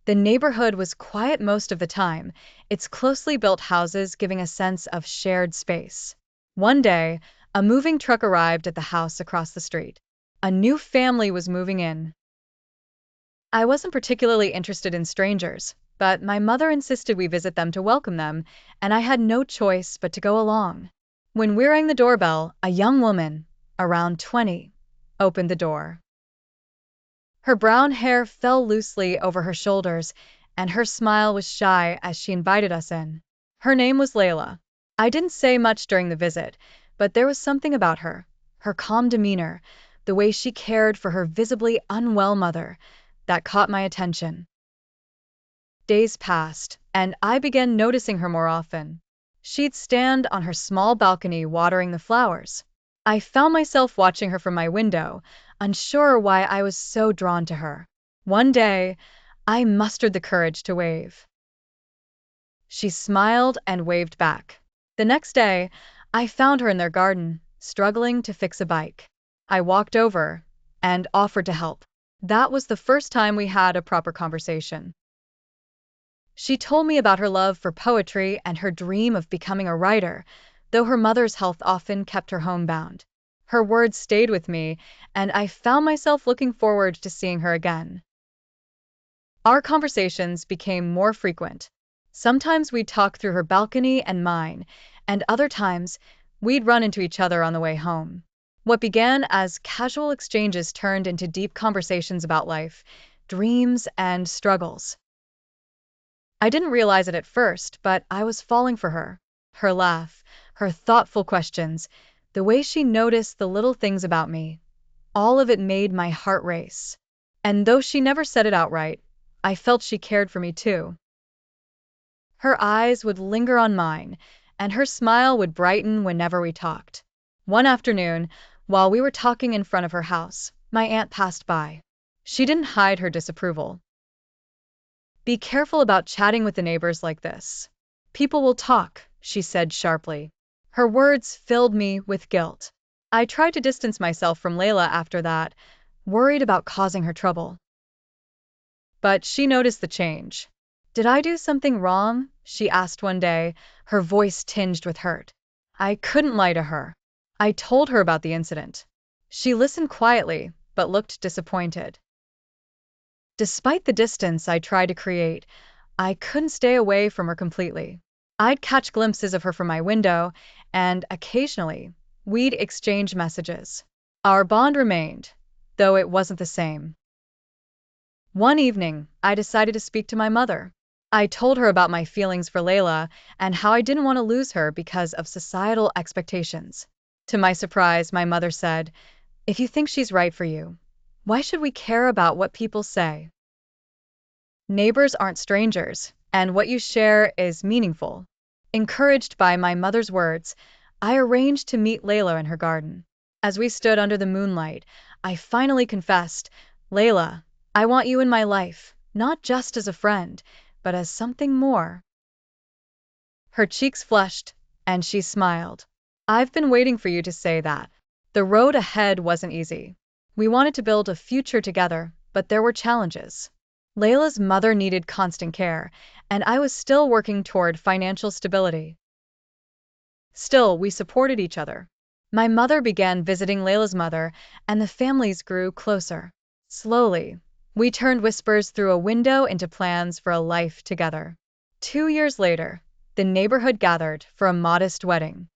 The neighborhood was quiet most of the time, its closely built houses giving a sense of shared space. One day, a moving truck arrived at the house across the street. A new family was moving in. I wasn't particularly interested in strangers, but my mother insisted we visit them to welcome them, and I had no choice but to go along. When we rang the doorbell, a young woman, around 20, opened the door. Her brown hair fell loosely over her shoulders, and her smile was shy as she invited us in. Her name was Layla. I didn't say much during the visit, but there was something about her, her calm demeanor, the way she cared for her visibly unwell mother, that caught my attention. Days passed, and I began noticing her more often. She'd stand on her small balcony watering the flowers. I found myself watching her from my window, unsure why I was so drawn to her. One day, I mustered the courage to wave. She smiled and waved back. The next day, I found her in their garden, struggling to fix a bike. I walked over and offered to help. That was the first time we had a proper conversation. She told me about her love for poetry and her dream of becoming a writer, though her mother's health often kept her homebound. Her words stayed with me, and I found myself looking forward to seeing her again. Our conversations became more frequent. Sometimes we'd talk through her balcony and mine, and other times we'd run into each other on the way home. What began as casual exchanges turned into deep conversations about life, dreams, and struggles. I didn't realize it at first, but I was falling for her. Her laugh, her thoughtful questions, the way she noticed the little things about me, all of it made my heart race. And though she never said it outright, I felt she cared for me too. Her eyes would linger on mine, and her smile would brighten whenever we talked. One afternoon, while we were talking in front of her house, my aunt passed by. She didn't hide her disapproval. "Be careful about chatting with the neighbors like this. People will talk," she said sharply. Her words filled me with guilt. I tried to distance myself from Layla after that, worried about causing her trouble. But she noticed the change. "Did I do something wrong?" she asked one day, her voice tinged with hurt. I couldn't lie to her. I told her about the incident. She listened quietly, but looked disappointed. Despite the distance I tried to create, I couldn't stay away from her completely. I'd catch glimpses of her from my window, and occasionally, we'd exchange messages. Our bond remained, though it wasn't the same. One evening, I decided to speak to my mother. I told her about my feelings for Layla and how I didn't want to lose her because of societal expectations. To my surprise, my mother said, "If you think she's right for you, why should we care about what people say? Neighbors aren't strangers, and what you share is meaningful." Encouraged by my mother's words, I arranged to meet Layla in her garden. As we stood under the moonlight, I finally confessed, "Layla, I want you in my life, not just as a friend, but as something more." Her cheeks flushed, and she smiled. "I've been waiting for you to say that." The road ahead wasn't easy. We wanted to build a future together, but there were challenges. Layla's mother needed constant care, and I was still working toward financial stability. Still, we supported each other. My mother began visiting Layla's mother, and the families grew closer. Slowly, we turned whispers through a window into plans for a life together. 2 years later, the neighborhood gathered for a modest wedding.